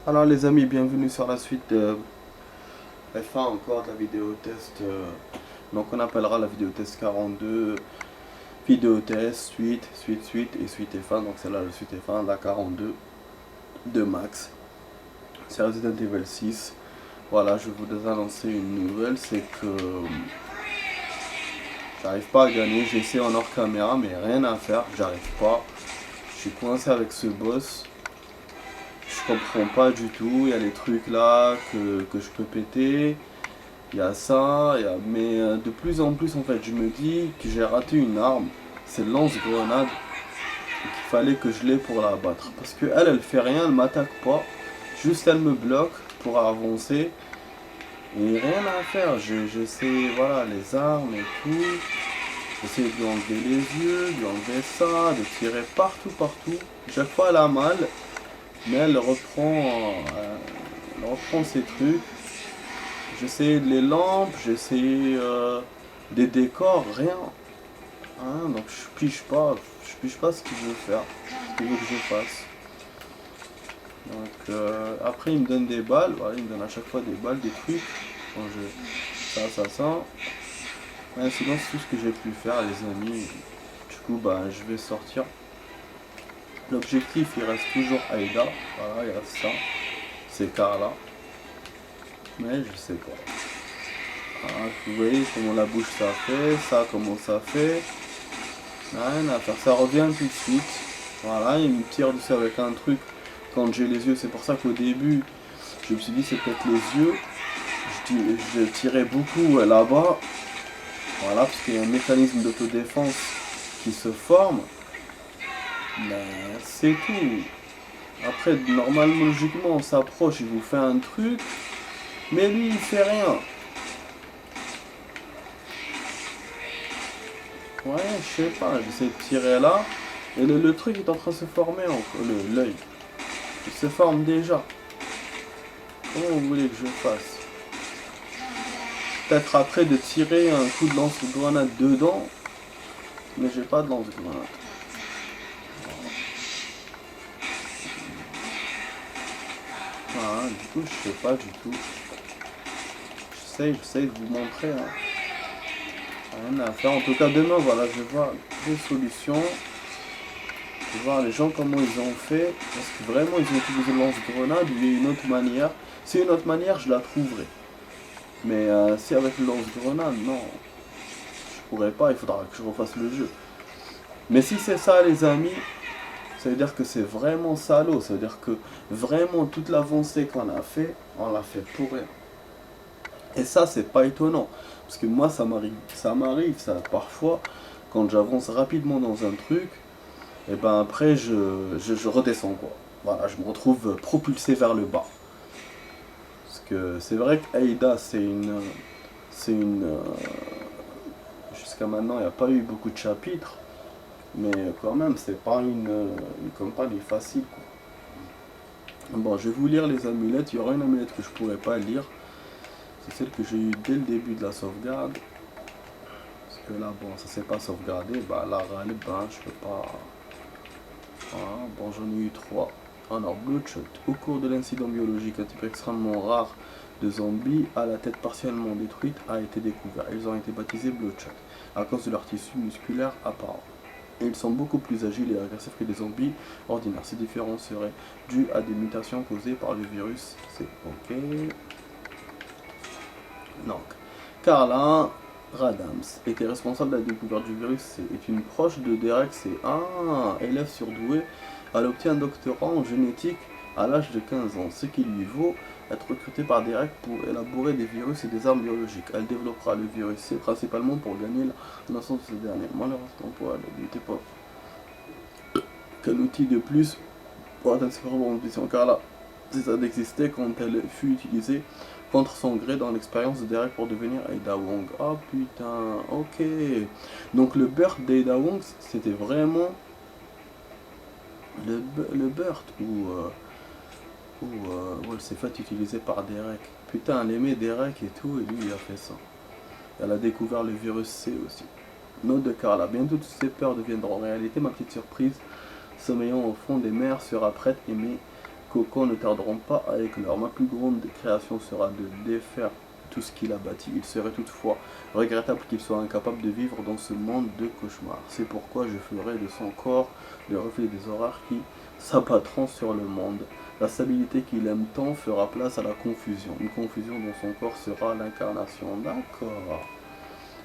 Alors les amis, bienvenue sur la suite de F1 encore de la vidéo test. Donc on appellera la vidéo test 42 vidéo test, suite et suite F1. Donc c'est là la suite F1, la 42 de Max. C'est Resident Evil 6. Voilà, je vous annoncer une nouvelle, c'est que j'arrive pas à gagner. J'ai essayé en hors caméra mais rien à faire, j'arrive pas. Je suis coincé avec ce boss. Je comprends pas du tout, il y a des trucs là que je peux péter, il y a ça, mais de plus en plus en fait je me dis que j'ai raté une arme, c'est le lance-grenade, et qu'il fallait que je l'ai pour la battre. Parce que elle fait rien, elle m'attaque pas, juste elle me bloque pour avancer, et rien à faire, j'essaie, voilà, les armes et tout, j'essaie de lui enlever les yeux, de lui enlever ça, de tirer partout, chaque fois elle a mal, mais elle reprend ses trucs. J'essaie les lampes, j'essaie des décors, rien. Hein, donc je pige pas ce qu'il veut faire, ce qu'il veut que je fasse. Donc après il me donne des balles, voilà, il me donne à chaque fois des balles, des trucs. Quand ça. Ouais, sinon c'est tout ce que j'ai pu faire les amis. Du coup bah je vais sortir. L'objectif il reste toujours Aïda, voilà il reste ça. C'est Carla. Mais je sais pas. Ah, vous voyez comment la bouche ça fait, ça comment ça fait. Rien à faire, ça revient tout de suite. Voilà, il me tire dessus avec un truc quand j'ai les yeux. C'est pour ça qu'au début, je me suis dit c'est peut-être les yeux. Je tirais beaucoup là-bas. Voilà, parce qu'il y a un mécanisme d'autodéfense qui se forme. Mais c'est tout. Après, normalement, logiquement, on s'approche, il vous fait un truc. Mais lui, il fait rien. Ouais, je sais pas, j'essaie de tirer là. Et le truc est en train de se former, l'œil. Il se forme déjà. Comment vous voulez que je fasse? Peut-être après de tirer un coup de lance-grenade dedans. Mais j'ai pas de lance-grenade. Voilà, du coup, je sais pas du tout. J'essaie de vous montrer. Hein. Rien à faire. En tout cas, demain, voilà, je vais voir des solutions. Je vais voir les gens comment ils ont fait. Est-ce que vraiment ils ont utilisé le lance-grenade ou il y a une autre manière? Si une autre manière, je la trouverai. Mais si avec le lance-grenade, non. Je pourrais pas, il faudra que je refasse le jeu. Mais si c'est ça, les amis, ça veut dire que c'est vraiment salaud. Ça veut dire que vraiment toute l'avancée qu'on a fait, on l'a fait pour rien. Et ça, c'est pas étonnant. Parce que moi, ça parfois, quand j'avance rapidement dans un truc, et ben après, je redescends quoi. Voilà, je me retrouve propulsé vers le bas. Parce que c'est vrai qu'Aïda, jusqu'à maintenant, il n'y a pas eu beaucoup de chapitres. Mais quand même, c'est pas une campagne facile. Quoi. Bon, je vais vous lire les amulettes. Il y aura une amulette que je pourrais pas lire. C'est celle que j'ai eue dès le début de la sauvegarde. Parce que là, bon, ça s'est pas sauvegardé. Bah, la râle, ben, je peux pas. Voilà. Bon, j'en ai eu trois. Alors, Bloodshot. Au cours de l'incident biologique, un type extrêmement rare de zombies à la tête partiellement détruite a été découvert. Ils ont été baptisés Bloodshot à cause de leur tissu musculaire apparent. Et ils sont beaucoup plus agiles et agressifs que les zombies ordinaires. Ces différences seraient dues à des mutations causées par le virus. C'est ok. Donc, Carla Radams était responsable de la découverte du virus est une proche de Derek. C'est un élève surdoué. Elle obtient un doctorat en génétique à l'âge de 15 ans, ce qui lui vaut être recrutée par Derek pour élaborer des virus et des armes biologiques. Elle développera le virus C principalement pour gagner la naissance de ce dernier. Malheureusement pour elle, il n'était pas qu'un outil de plus pour atteindre ses propres ambitions, car là, ça d'exister quand elle fut utilisée contre son gré dans l'expérience de Derek pour devenir Ada Wong. Oh putain, ok. Donc le birth d'Ada Wong, c'était vraiment le birth où elle s'est faite utiliser par Derek. Putain, elle aimait Derek et tout, et lui il a fait ça. Elle a découvert le virus C aussi. Note de Carla. Bientôt toutes ces peurs deviendront réalité. Ma petite surprise, sommeillant au fond des mers, sera prête et mes cocons ne tarderont pas à éclore. Ma plus grande création sera de défaire tout ce qu'il a bâti. Il serait toutefois regrettable qu'il soit incapable de vivre dans ce monde de cauchemars. C'est pourquoi je ferai de son corps le reflet des horreurs qui s'abattront sur le monde. La stabilité qu'il aime tant fera place à la confusion. Une confusion dont son corps sera l'incarnation. D'accord.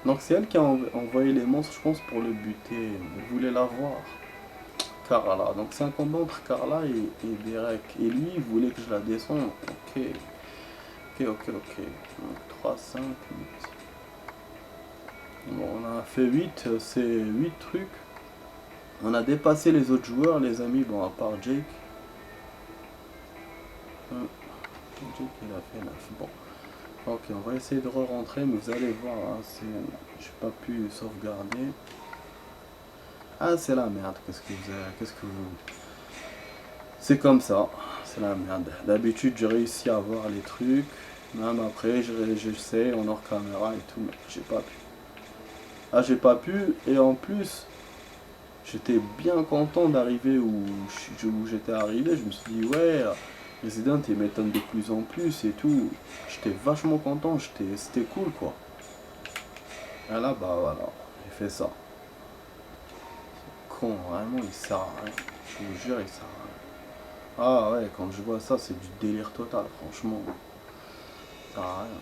Donc c'est elle qui a envoyé les monstres, je pense, pour le buter. Elle voulait la voir. Carla. Donc c'est un combat entre Carla et Derek. Et lui, il voulait que je la descende. Ok. Ok. Donc 3, 5, 8. Bon, on a fait 8. C'est 8 trucs. On a dépassé les autres joueurs, les amis. Bon, à part Jake. Jake, il a fait 9. Bon. Ok, on va essayer de re-rentrer. Mais vous allez voir, hein, j'ai pas pu sauvegarder. Ah, c'est la merde. Qu'est-ce que vous... C'est comme ça. C'est la merde. D'habitude, j'ai réussi à voir les trucs. Même après, je sais, en hors caméra et tout. Mais j'ai pas pu. Ah, j'ai pas pu. Et en plus, j'étais bien content d'arriver où j'étais arrivé. Je me suis dit, ouais, Resident, il m'étonne de plus en plus et tout. J'étais vachement content. C'était cool, quoi. Et là, bah voilà. J'ai fait ça. Con, vraiment, il sert à rien. Je vous jure, il sert à rien. Ah ouais, quand je vois ça, c'est du délire total, franchement. Ça sert à rien.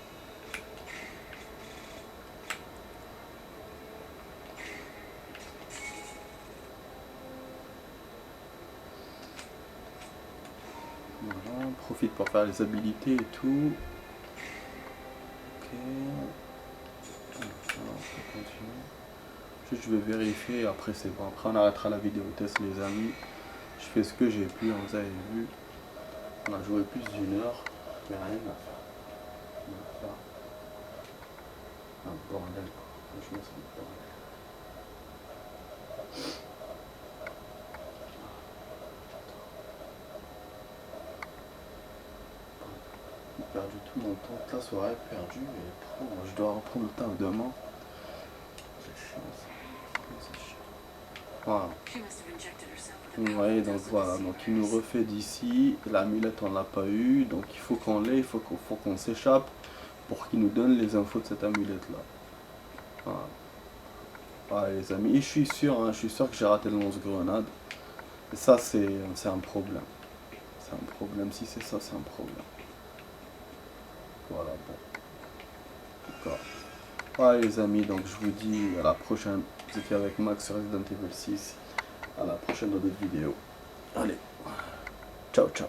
Voilà, on profite pour faire les habilités et tout. Ok. Alors, on peut continuer. Juste, je vais vérifier, après c'est bon. Après, on arrêtera la vidéo test, les amis. Je fais ce que j'ai pu, vous avez vu. On a joué plus d'1 heure, mais rien à faire. Un bordel, quoi. Franchement, c'est un bordel. J'ai perdu tout mon temps de la soirée, perdu, et je dois reprendre le taf demain. C'est chiant ça. C'est chiant. Voilà. Vous voyez, donc voilà, donc il nous refait d'ici, l'amulette on l'a pas eu, donc il faut qu'on l'ait, il faut qu'on s'échappe pour qu'il nous donne les infos de cette amulette là. Voilà. Voilà les amis, et je suis sûr que j'ai raté le lance-grenade. Et ça c'est un problème. C'est un problème, si c'est ça, c'est un problème. Voilà, bon. D'accord. Voilà les amis, donc je vous dis à la prochaine. Vous étiez avec Max sur Resident Evil 6. À la prochaine dans d'autres vidéos. Allez. Ciao, ciao.